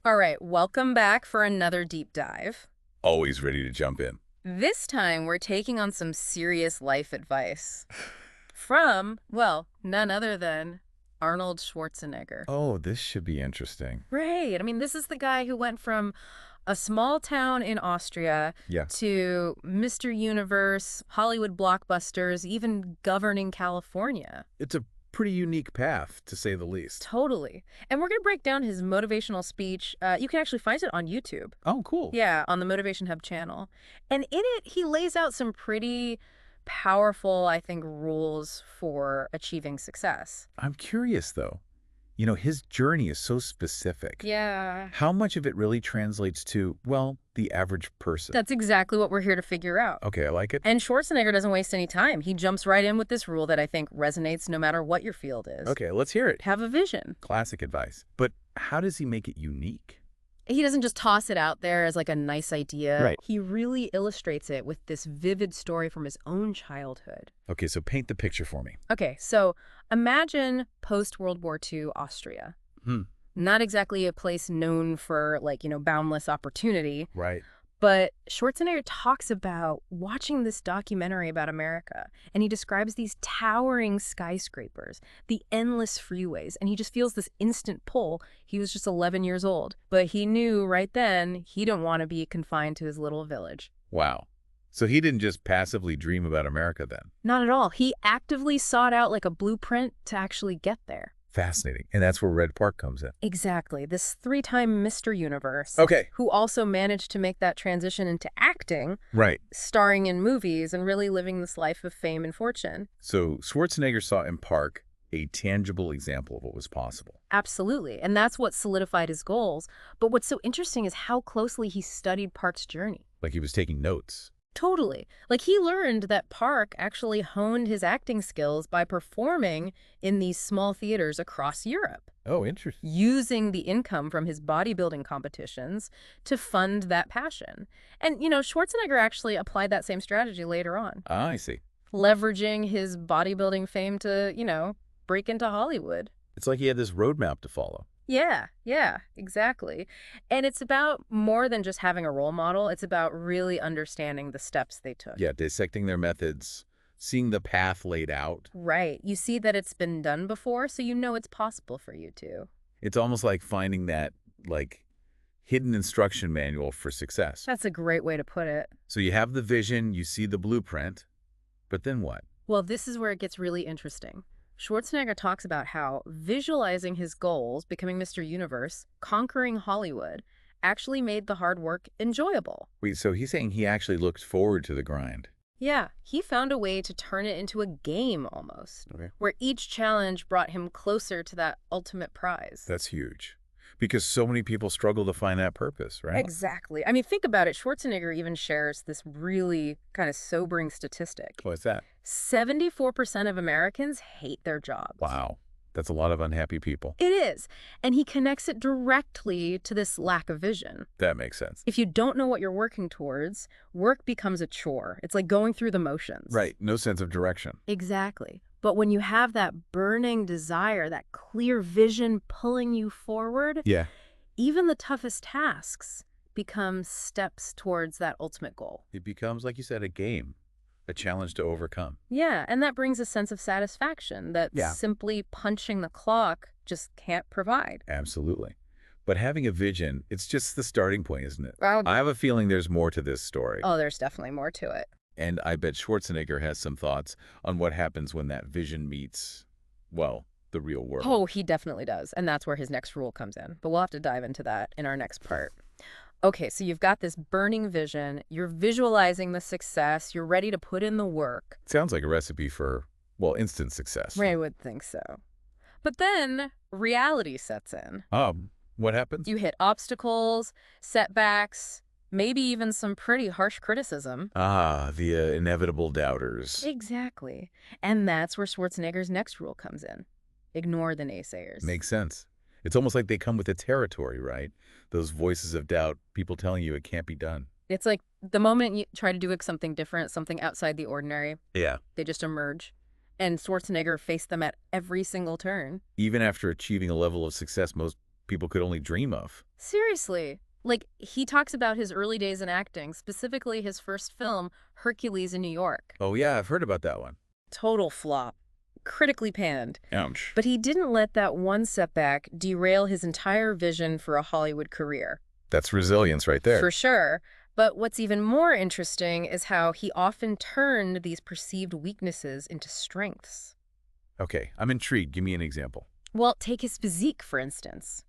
All right, welcome back for another deep dive. Always ready to jump in. This time we're taking on some serious life advice from, well, none other than Arnold Schwarzenegger. Oh, this should be interesting. Right. I mean, this is the guy who went from a small town in Austria Yeah. to Mr. Universe, Hollywood blockbusters, even governing California. It's a pretty unique path, to say the least. Totally. And we're going to break down his motivational speech. You can actually find it on YouTube. Oh, cool. Yeah, on the Motivation Hub channel. And in it, he lays out some pretty powerful, I think, rules for achieving success. I'm curious, though. His journey is so specific. Yeah. How much of it really translates to, well, the average person? That's exactly what we're here to figure out. Okay, I like it. And Schwarzenegger doesn't waste any time. He jumps right in with this rule that I think resonates no matter what your field is. Okay, let's hear it. Have a vision. Classic advice. But how does he make it unique? He doesn't just toss it out there as like a nice idea. Right. He really illustrates it with this vivid story from his own childhood. Okay, so paint the picture for me. Okay, so imagine post-World War II Austria. Not exactly a place known for, boundless opportunity. Right. But Schwarzenegger talks about watching this documentary about America, and he describes these towering skyscrapers, the endless freeways, and he just feels this instant pull. He was just 11 years old, but he knew right then he didn't want to be confined to his little village. Wow. So he didn't just passively dream about America then? Not at all. He actively sought out like a blueprint to actually get there. Fascinating. And that's where Red Park comes in. Exactly. This three-time Mr. Universe. Okay. Who also managed to make that transition into acting. Right. Starring in movies and really living this life of fame and fortune. So Schwarzenegger saw in Park a tangible example of what was possible. Absolutely. And that's what solidified his goals. But what's so interesting is how closely he studied Park's journey. Like he was taking notes. Totally. Like he learned that Park actually honed his acting skills by performing in these small theaters across Europe. Oh, interesting. Using the income from his bodybuilding competitions to fund that passion. And, Schwarzenegger actually applied that same strategy later on. Ah, I see. Leveraging his bodybuilding fame to, break into Hollywood. It's like he had this roadmap to follow. Yeah, exactly. And it's about more than just having a role model. It's about really understanding the steps they took. Yeah, dissecting their methods, seeing the path laid out. Right. You see that it's been done before, so you know it's possible for you too. It's almost like finding that, hidden instruction manual for success. That's a great way to put it. So you have the vision, you see the blueprint, but then what? Well, this is where it gets really interesting. Schwarzenegger talks about how visualizing his goals, becoming Mr. Universe, conquering Hollywood, actually made the hard work enjoyable. Wait, so he's saying he actually looked forward to the grind. Yeah, he found a way to turn it into a game almost, Okay. where each challenge brought him closer to that ultimate prize. That's huge. Because so many people struggle to find that purpose, right? Exactly. I mean, think about it. Schwarzenegger even shares this really kind of sobering statistic. What's that? 74% of Americans hate their jobs. Wow. That's a lot of unhappy people. It is. And he connects it directly to this lack of vision. That makes sense. If you don't know what you're working towards, work becomes a chore. It's like going through the motions. Right. No sense of direction. Exactly. But when you have that burning desire, that clear vision pulling you forward, Yeah. even the toughest tasks become steps towards that ultimate goal. It becomes, like you said, a game, a challenge to overcome. Yeah, and that brings a sense of satisfaction that simply punching the clock just can't provide. Absolutely. But having a vision, it's just the starting point, isn't it? Well, I have a feeling there's more to this story. oh, there's definitely more to it. And I bet Schwarzenegger has some thoughts on what happens when that vision meets, well, the real world. Oh, he definitely does. And that's where his next rule comes in. But we'll have to dive into that in our next part. Okay, so you've got this burning vision. You're visualizing the success. You're ready to put in the work. Sounds like a recipe for, well, instant success. I would think so. But then reality sets in. What happens? You hit obstacles, setbacks, maybe even some pretty harsh criticism. Ah, the inevitable doubters. Exactly. And that's where Schwarzenegger's next rule comes in. Ignore the naysayers. Makes sense. It's almost like they come with the territory, right? Those voices of doubt, people telling you it can't be done. It's like the moment you try to do something different, something outside the ordinary, Yeah. they just emerge. And Schwarzenegger faced them at every single turn. Even after achieving a level of success most people could only dream of. Seriously. Like, he talks about his early days in acting, specifically his first film, Hercules in New York. Oh, yeah, I've heard about that one. Total flop. Critically panned. Ouch. But he didn't let that one setback derail his entire vision for a Hollywood career. That's resilience right there. For sure. But what's even more interesting is how he often turned these perceived weaknesses into strengths. Okay, I'm intrigued. Give me an example. Well, take his physique, for instance.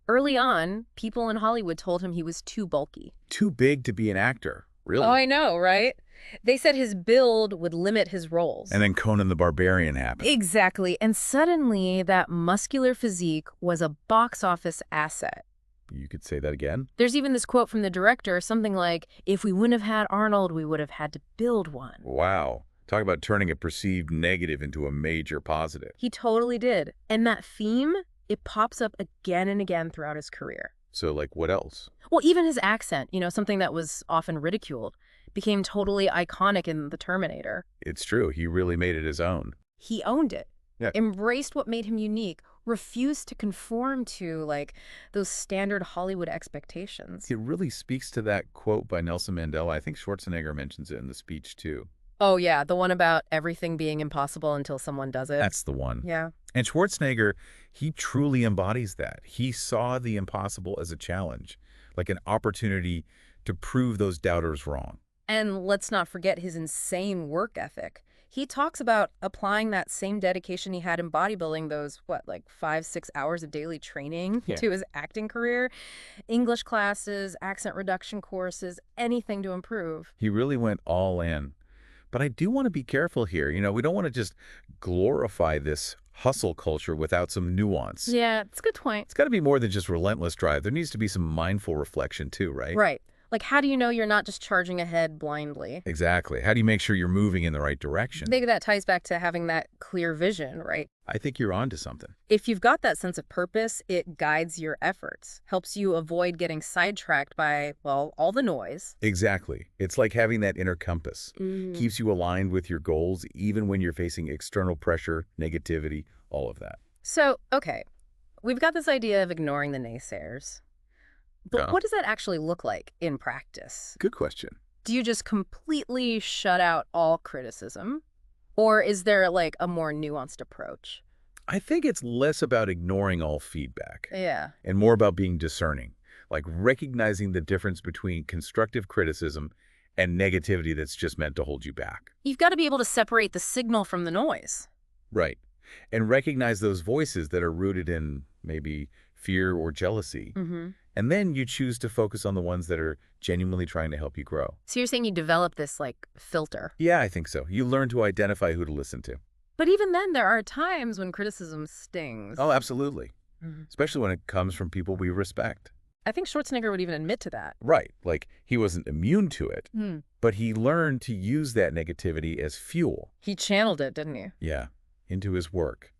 Early on, people in Hollywood told him he was too bulky. Too big to be an actor. Really? Oh, I know, right? They said his build would limit his roles. And then Conan the Barbarian happened. Exactly. And suddenly, that muscular physique was a box office asset. You could say that again? There's even this quote from the director, something like, if we wouldn't have had Arnold, we would have had to build one. Wow. Talk about turning a perceived negative into a major positive. He totally did. And that theme, it pops up again and again throughout his career. So, like, what else? Well, even his accent, something that was often ridiculed, became totally iconic in The Terminator. It's true. He really made it his own. He owned it. Yeah. Embraced what made him unique, refused to conform to, those standard Hollywood expectations. It really speaks to that quote by Nelson Mandela. I think Schwarzenegger mentions it in the speech, too. Oh, yeah, the one about everything being impossible until someone does it. That's the one. Yeah. And Schwarzenegger, he truly embodies that. He saw the impossible as a challenge, like an opportunity to prove those doubters wrong. And let's not forget his insane work ethic. He talks about applying that same dedication he had in bodybuilding, those, 5-6 hours of daily training to his acting career, English classes, accent reduction courses, anything to improve. He really went all in. But I do want to be careful here. We don't want to just glorify this hustle culture without some nuance. Yeah, it's a good point. It's got to be more than just relentless drive. There needs to be some mindful reflection too, right? Right. Like, how do you know you're not just charging ahead blindly? Exactly. How do you make sure you're moving in the right direction? Maybe that ties back to having that clear vision, right? I think you're onto something. If you've got that sense of purpose, it guides your efforts, helps you avoid getting sidetracked by, all the noise. Exactly. It's like having that inner compass. Mm. Keeps you aligned with your goals, even when you're facing external pressure, negativity, all of that. So, okay, we've got this idea of ignoring the naysayers. But what does that actually look like in practice? Good question. Do you just completely shut out all criticism? Or is there, a more nuanced approach? I think it's less about ignoring all feedback. Yeah. And more about being discerning, like recognizing the difference between constructive criticism and negativity that's just meant to hold you back. You've got to be able to separate the signal from the noise. Right. And recognize those voices that are rooted in maybe fear or jealousy. Mm-hmm. And then you choose to focus on the ones that are genuinely trying to help you grow. So you're saying you develop this, filter. Yeah, I think so. You learn to identify who to listen to. But even then, there are times when criticism stings. Oh, absolutely. Mm-hmm. Especially when it comes from people we respect. I think Schwarzenegger would even admit to that. Right. Like, he wasn't immune to it, but he learned to use that negativity as fuel. He channeled it, didn't he? Yeah, into his work,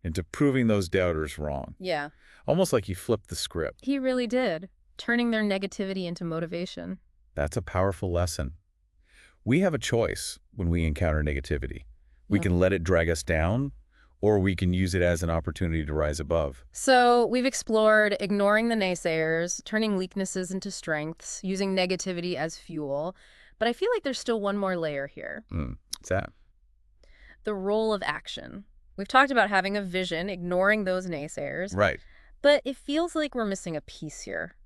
into proving those doubters wrong. Yeah. Almost like he flipped the script. He really did, turning their negativity into motivation. That's a powerful lesson. We have a choice when we encounter negativity. We can let it drag us down, or we can use it as an opportunity to rise above. So we've explored ignoring the naysayers, turning weaknesses into strengths, using negativity as fuel. But I feel like there's still one more layer here. What's that? The role of action. We've talked about having a vision, ignoring those naysayers. Right. But it feels like we're missing a piece here.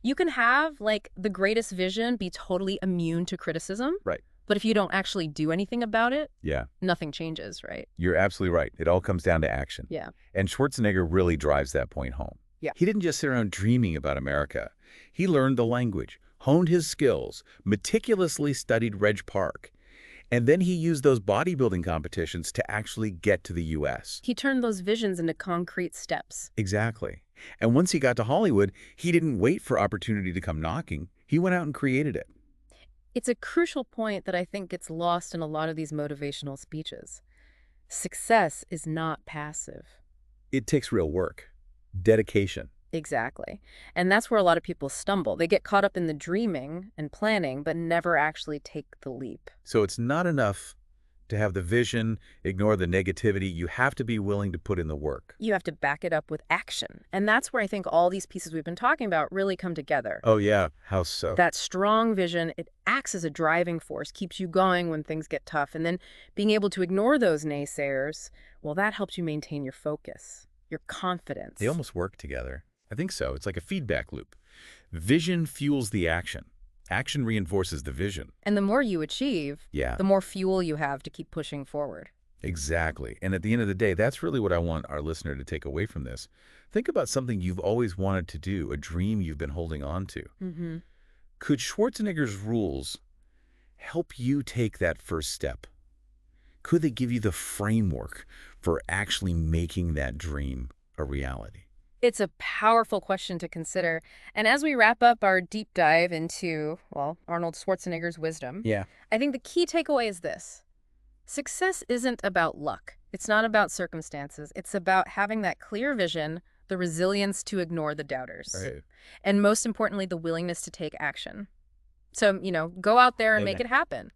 You can have, the greatest vision be totally immune to criticism. Right. But if you don't actually do anything about it, Yeah. nothing changes, right? You're absolutely right. It all comes down to action. Yeah. And Schwarzenegger really drives that point home. Yeah. He didn't just sit around dreaming about America. He learned the language, honed his skills, meticulously studied Reg Park. And then he used those bodybuilding competitions to actually get to the U.S. He turned those visions into concrete steps. Exactly. And once he got to Hollywood, he didn't wait for opportunity to come knocking. He went out and created it. It's a crucial point that I think gets lost in a lot of these motivational speeches. Success is not passive. It takes real work, dedication. Exactly. And that's where a lot of people stumble. They get caught up in the dreaming and planning, but never actually take the leap. So it's not enough To have the vision, ignore the negativity, you have to be willing to put in the work. You have to back it up with action. And that's where I think all these pieces we've been talking about really come together. Oh, yeah. How so? That strong vision, it acts as a driving force, keeps you going when things get tough. And then being able to ignore those naysayers, well, that helps you maintain your focus, your confidence. They almost work together. I think so. It's like a feedback loop. Vision fuels the action. Action reinforces the vision. And the more you achieve, Yeah, the more fuel you have to keep pushing forward. exactly. And at the end of the day, that's really what I want our listener to take away from this. Think about something you've always wanted to do, a dream you've been holding on to. Mm-hmm. Could Schwarzenegger's rules help you take that first step? Could they give you the framework for actually making that dream a reality? It's a powerful question to consider. And as we wrap up our deep dive into, well, Arnold Schwarzenegger's wisdom, Yeah. I think the key takeaway is this. Success isn't about luck. It's not about circumstances. It's about having that clear vision, the resilience to ignore the doubters, Right. and most importantly, the willingness to take action. So, go out there and make Amen. it happen.